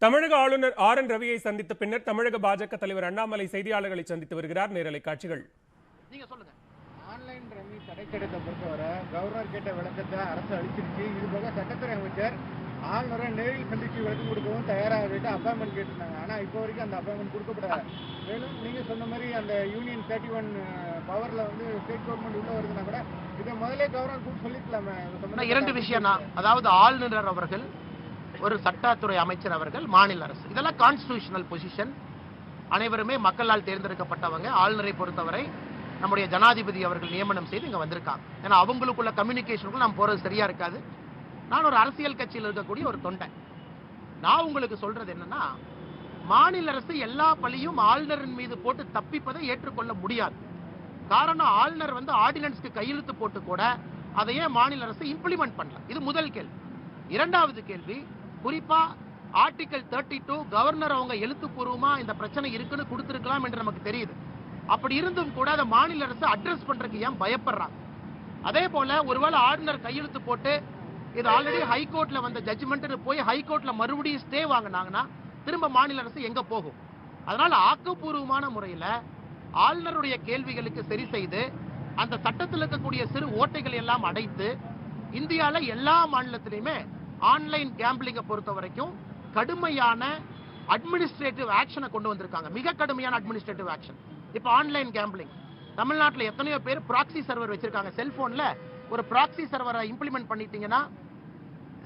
தமிழக ஆளுநர் ஆர்.என். ரவியை சந்தித்த பின்னர் தமிழக பாஜக தலைவர் அண்ணாமலை செய்தியாளர்களை சந்தித்து வருகிறார். நேரலை காட்சிகள். நீங்க சொல்லுங்க. ஆன்லைன் ரம்மி தடைத்திட்டத்தை பொறுத்தவரை கவர்னர் கேட்ட விளக்கத்தை அரசு அளிச்சிருச்சு. இதுபோக சட்டத்துறை அமைச்சர் ஆளுநரை நேரில் சந்திச்சு விளக்கம் கொடுக்கவும் தயாராகிட்டு அப்பாயின்மெண்ட் கேட்டிருந்தாங்க. ஆனால் இப்போ வரைக்கும் அந்த அப்பாயின்மெண்ட் கொடுக்கப்படாது. மேலும் நீங்கள் சொன்ன மாதிரி அந்த யூனியன் 31 பவரில் வந்து ஸ்டேட் கவர்மெண்ட் உள்ள வருதுன்னா கூட இதை முதலே கவர்னர் கூட சொல்லிக்கலாமே. இரண்டு விஷயம் தான். அதாவது ஆளுநர் அவர்கள், ஒரு சட்டத்துறை அமைச்சர் அவர்கள், மாநில அரசு, இதெல்லாம் கான்ஸ்டிடியூஷனல் பொசிஷன். அனைவருமே மக்களால் தேர்ந்தெடுக்கப்பட்டவங்க. ஆளுநரை பொறுத்தவரை நம்முடைய ஜனாதிபதி அவர்கள் நியமனம் செய்து இங்க வந்திருக்காங்க. ஏன்னா அவங்களுக்குள்ள கம்யூனிகேஷனுக்குள்ள நம்ம போறது சரியா இருக்காது. நான் ஒரு அரசியல் கட்சியில் இருக்கக்கூடிய ஒரு தொண்டை. நான் உங்களுக்கு சொல்றது என்னன்னா, மாநில அரசு எல்லா பழியும் ஆளுநரின் மீது போட்டு தப்பிப்பதை ஏற்றுக்கொள்ள முடியாது. காரணம், ஆளுநர் வந்து ஆர்டினன்ஸ்க்கு கையெழுத்து போட்டு கூட அதையே மாநில அரசு இம்ப்ளிமெண்ட் பண்ணல. இது முதல் கேள்வி. இரண்டாவது கேள்வி, குறிப்பா ஆர்டிகல் 32 கவர்னர் அவங்க எழுத்துப்பூர்வமா இந்த பிரச்சனை இருக்குன்னு கொடுத்திருக்கலாம் என்று நமக்கு தெரியுது. அப்படி இருந்தும் கூட அதை மாநில அரசு அட்ரஸ் பண்றதுக்கு ஏன் பயப்படுறாங்க? அதே போல ஒருவேளை ஆளுநர் கையெழுத்து போட்டு இது ஆல்ரெடி ஹைகோர்ட்ல வந்த ஜட்ஜ்மெண்ட் போய் ஹைகோர்ட்ல மறுபடியும் ஸ்டே வாங்கினாங்கன்னா திரும்ப மாநில அரசு எங்க போகும்? அதனால ஆக்கப்பூர்வமான முறையில் ஆளுநருடைய கேள்விகளுக்கு சரி செய்து அந்த சட்டத்தில் இருக்கக்கூடிய சிறு ஓட்டைகள் எல்லாம் அடைத்து இந்தியாவில் எல்லா மாநிலத்திலையுமே ஆன்லைன் கேம்பிளிங்கை பொறுத்த வரைக்கும் கடுமையான அட்மினிஸ்ட்ரேட்டிவ் ஆக்ஷனை கொண்டு வந்திருக்காங்க. மிக கடுமையான அட்மினிஸ்ட்ரேட்டிவ் ஆக்ஷன். இப்போ ஆன்லைன் கேம்பிளிங் தமிழ்நாட்டில் எத்தனையோ பேர் ப்ராக்ஸி சர்வர் வச்சிருக்காங்க. செல்போன்ல ஒரு ப்ராக்ஸி சர்வரை இம்ப்ளிமெண்ட் பண்ணிட்டீங்கன்னா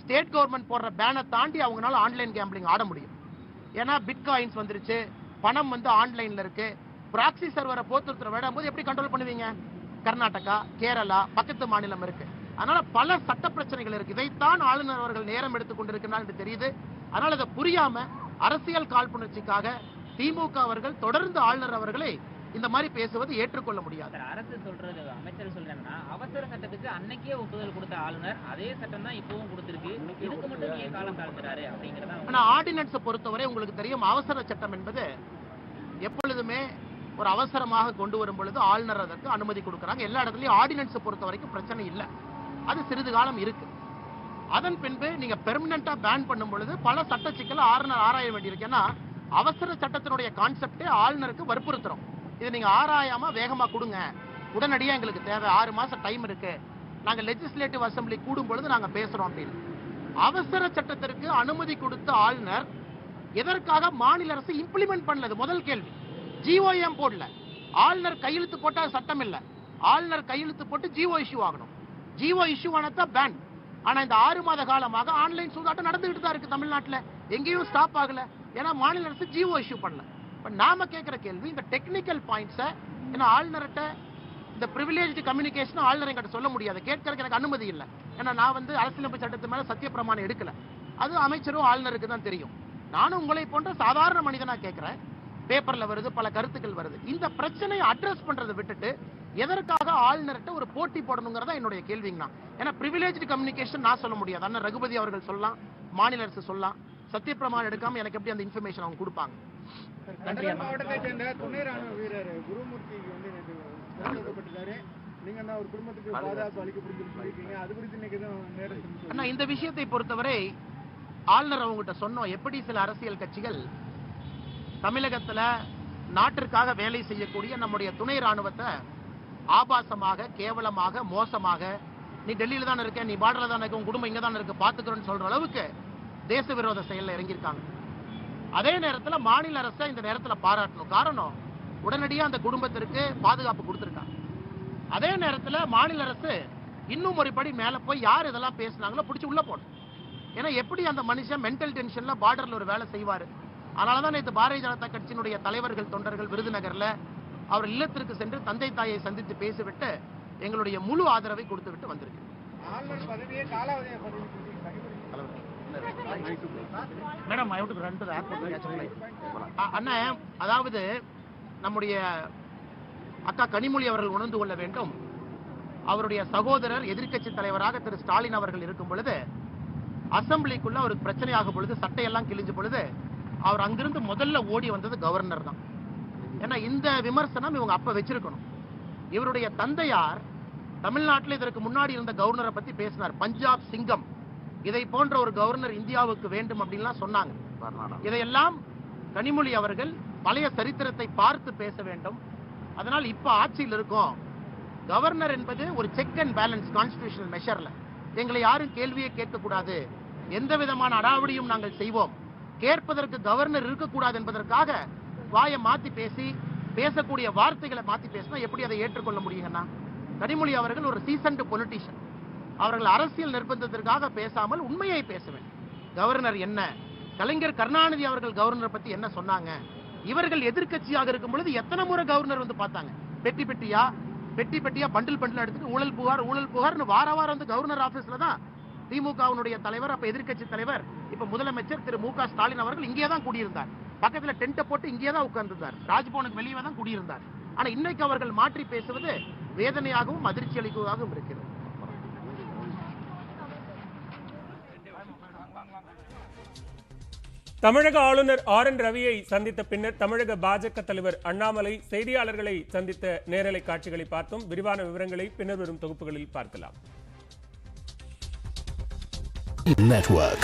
ஸ்டேட் கவர்மெண்ட் போடுற பேனை தாண்டி அவங்களால ஆன்லைன் கேம்பிளிங் ஆட முடியும். ஏன்னா பிட்காயின்ஸ் வந்துருச்சு, பணம் வந்து ஆன்லைன்ல இருக்கு. ப்ராக்ஸி சர்வரை போத்துறத விடும்போது எப்படி கண்ட்ரோல் பண்ணுவீங்க? கர்நாடகா, கேரளா, பக்கத்து மாநிலம் இருக்கு. அதனால பல சட்ட பிரச்சனைகள் இருக்கு. இதைத்தான் ஆளுநர் அவர்கள் நேரம் எடுத்துக் கொண்டிருக்கிறார் தெரியுது. அதனால இதை புரியாம அரசியல் காழ்ப்புணர்ச்சிக்காக திமுக அவர்கள் தொடர்ந்து ஆளுநர் அவர்களை இந்த மாதிரி பேசுவது ஏற்றுக்கொள்ள முடியாது. அரசு சொல்றது, அமைச்சர் சொல்றாங்கன்னா அவசர சட்டத்துக்கு அன்னைக்கே ஒப்புதல் கொடுத்த ஆளுநர் அதே சட்டம் தான் இப்பவும் கொடுத்திருக்கு, இதுக்கு மட்டும் ஏன் காலம் தாழ்த்துறாரு அப்படிங்கறத. ஆனா ஆர்டினன்ஸ் பொறுத்தவரை உங்களுக்கு தெரியும், அவசர சட்டம் என்பது எப்பொழுதுமே ஒரு அவசரமாக கொண்டு வரும் பொழுது ஆளுநர் அதற்கு அனுமதி கொடுக்கறாங்க. எல்லா இடத்துலயும் ஆர்டினன்ஸ் பொறுத்த வரைக்கும் பிரச்சனை இல்லை. அது சிறிது காலம் இருக்கு. அதன் பின்பு நீங்க பெர்மனண்டா பேன் பண்ணும் பொழுது பல சட்ட சிக்கலை ஆளுநர் ஆராய வேண்டியிருக்கு. ஏன்னா அவசர சட்டத்தினுடைய கான்செப்டே ஆளுநருக்கு வற்புறுத்துறோம். இதை நீங்க ஆராயாம வேகமா கொடுங்க, உடனடியா எங்களுக்கு தேவை, 6 மாசம் டைம் இருக்கு, நாங்க லெஜிஸ்லேட்டிவ் அசம்பிளி கூடும் பொழுது நாங்க பேசுறோம் அப்படின்னு. அவசர சட்டத்திற்கு அனுமதி கொடுத்த ஆளுநர் எதற்காக மாநில அரசு இம்ப்ளிமெண்ட் பண்ணது? முதல் கேள்வி. ஜிஓஎம் போடல. ஆளுநர் கையெழுத்து போட்டா சட்டம் இல்ல. ஆளுநர் கையெழுத்து போட்டு ஜிஓ இஷ்யூ ஆகணும். ஜிஓ இஷ்யூ ஆனதா பேன். ஆனா இந்த 6 மாத காலமாக ஆன்லைன் சூதாட்டம் நடந்துகிட்டு தான் இருக்கு தமிழ்நாட்டில். எங்கேயும் ஸ்டாப் ஆகல. ஏன்னா மாநில அரசு ஜிஓ இஷ்யூ பண்ணல. நாம கேட்கிற கேள்வி, இந்த டெக்னிக்கல் பாயிண்ட்ஸை ஏன்னா ஆளுநர்கிட்ட இந்த பிரிவிலேஜ் கம்யூனிகேஷன் ஆளுநர் என்கிட்ட சொல்ல முடியாது. கேட்கறதுக்கு எனக்கு அனுமதி இல்லை. ஏன்னா நான் வந்து அரசியலமைப்பு சட்டத்து மேல சத்திய பிரமாணம் எடுக்கல. அது அமைச்சரும் ஆளுநருக்கு தான் தெரியும். நானும் உங்களை போன்ற சாதாரண மனிதனா கேட்கிறேன். பேப்பர்ல வருது, பல கருத்துக்கள் வருது. இந்த பிரச்சனையை அட்ரஸ் பண்றதை விட்டுட்டு எதற்காக ஆளுநர்கிட்ட ஒரு போட்டி போடணுங்கிறதா என்னுடைய கேள்விங்கண்ணா. ஏன்னா பிரிவிலேஜ் கம்யூனிகேஷன் நான் சொல்ல முடியாது. அண்ணன் ரகுபதி அவர்கள் சொல்லலாம், மாநில அரசு சொல்லலாம். சத்திய பிரமாணம் எடுக்காம எனக்கு எப்படி அந்த இன்ஃபர்மேஷன் அவங்க கொடுப்பாங்க? மாவட்டத்தை சேர்ந்த துணை ராணுவ வீரர் குருமூர்த்தி வந்து கொல்லப்பட்டிருக்காரு. நீங்க என்ன ஒரு குடும்பத்துக்கு பாதுகாப்பு அளிக்கப்படுன்னு சொல்லியிருக்கீங்க. அது குறித்து இன்னைக்கு நேரம் அண்ணா, இந்த விஷயத்தை பொறுத்தவரை ஆளுநர் அவங்ககிட்ட சொன்னோம். எப்படி சில அரசியல் கட்சிகள் தமிழகத்துல நாட்டிற்காக வேலை செய்யக்கூடிய நம்முடைய துணை ராணுவத்தை ஆபாசமாக, கேவலமாக, மோசமாக, நீ டெல்லியில தான் இருக்க, நீ பார்டர்ல தான் இருக்க, உன் குடும்பம் இங்க தான் இருக்கு, பாத்துக்கிறோன்னு சொல்ற அளவுக்கு தேச விரோத செயல்ல இறங்கியிருக்காங்க. அதே நேரத்தில் மாநில அரசை இந்த நேரத்தில் பாராட்டணும். காரணம், உடனடியாக அந்த குடும்பத்திற்கு பாதுகாப்பு கொடுத்துருக்காங்க. அதே நேரத்தில் மாநில அரசு இன்னும் ஒரு படி மேலே போய் யார் இதெல்லாம் பேசினாங்களோ பிடிச்சி உள்ள போகணும். ஏன்னா எப்படி அந்த மனுஷன் மென்டல் டென்ஷன்ல பார்டர்ல ஒரு வேலை செய்வார். அதனால தான் நேற்று பாரதிய ஜனதா கட்சியினுடைய தலைவர்கள், தொண்டர்கள் விருதுநகர்ல அவர் இல்லத்திற்கு சென்று தந்தை தாயை சந்தித்து பேசிவிட்டு எங்களுடைய முழு ஆதரவை கொடுத்து விட்டு வந்திருக்கு. Madam, I have to run to the airport to catch flight. அண்ணா, அதாவது நம்முடைய அக்கா கனிமொழி அவர்கள் உணர்ந்து கொள்ள வேண்டும். அவருடைய சகோதரர் எதிர்க்கட்சி தலைவராக திரு ஸ்டாலின் அவர்கள் இருக்கும் பொழுது அசம்பிளிக்குள்ள ஒரு பிரச்சனையாகும் பொழுது, சட்டையெல்லாம் கிழிஞ்ச பொழுது அவர் அங்கிருந்து முதல்ல ஓடி வந்தது கவர்னர் தான். ஏன்னா இந்த விமர்சனம் இவங்க அப்ப வச்சிருக்கணும். இவருடைய தந்தையார் தமிழ்நாட்டில் இதற்கு முன்னாடி இருந்த கவர்னரை பத்தி பேசினார். பஞ்சாப் சிங்கம், இதை போன்ற ஒரு கவர்னர் இந்தியாவுக்கு வேண்டும் அப்படின்லாம் சொன்னாங்க. இதையெல்லாம் கனிமொழி அவர்கள் பழைய சரித்திரத்தை பார்த்து பேச வேண்டும். அதனால் இப்ப ஆட்சியில் இருக்கோம். கவர்னர் என்பது ஒரு செக் அண்ட் பேலன்ஸ் கான்ஸ்டிடியூஷனல் மெஷர்ல எங்களை யாரும் கேள்வியை கேட்கக்கூடாது, எந்த விதமான அடாவடியும் நாங்கள் செய்வோம், கேட்பதற்கு கவர்னர் இருக்கக்கூடாது என்பதற்காக வாயை மாத்தி பேசி பேசக்கூடிய வார்த்தைகளை மாத்தி பேசினா எப்படி அதை ஏற்றுக்கொள்ள முடியுங்கன்னா? கனிமொழி அவர்கள் ஒரு சீசன்டு பொலிட்டிஷியன். அவர்கள் அரசியல் நிர்பந்தத்திற்காக பேசாமல் உண்மையை பேச வேண்டும். கவர்னர் என்ன, கலைஞர் கருணாநிதி அவர்கள் கவர்னர் பத்தி என்ன சொன்னாங்க, இவர்கள் எதிர்க்கட்சியாக இருக்கும் பொழுது எத்தனை முறை கவர்னர் வந்து பார்த்தாங்க, பெட்டி பெட்டியா பண்டில் எடுத்துட்டு ஊழல் புகார்னு வார வாரம் வந்து கவர்னர் ஆபீஸ்ல தான் திமுகவினுடைய தலைவர், அப்ப எதிர்க்கட்சி தலைவர், இப்ப முதலமைச்சர் திரு மு.க. ஸ்டாலின் அவர்கள் இங்கே தான் குடியிருந்தார். பக்கத்துல டென்ட் போட்டு இங்கே தான் உட்கார்ந்திருந்தார். ராஜ்பவனுக்கு வெளியே தான் குடியிருந்தார். ஆனா இன்னைக்கு அவர்கள் மாற்றி பேசுவது வேதனையாகவும் அதிர்ச்சி அளிப்பதாகவும் இருக்கிறது. தமிழக ஆளுநர் ஆர்.என். ரவியை சந்தித்த பின்னர் தமிழக பாஜக தலைவர் அண்ணாமலை செய்தியாளர்களை சந்தித்த நேரலை காட்சிகளை பார்த்தோம். விரிவான விவரங்களை பின்னர் வரும் தொகுப்புகளில் பார்க்கலாம். Network.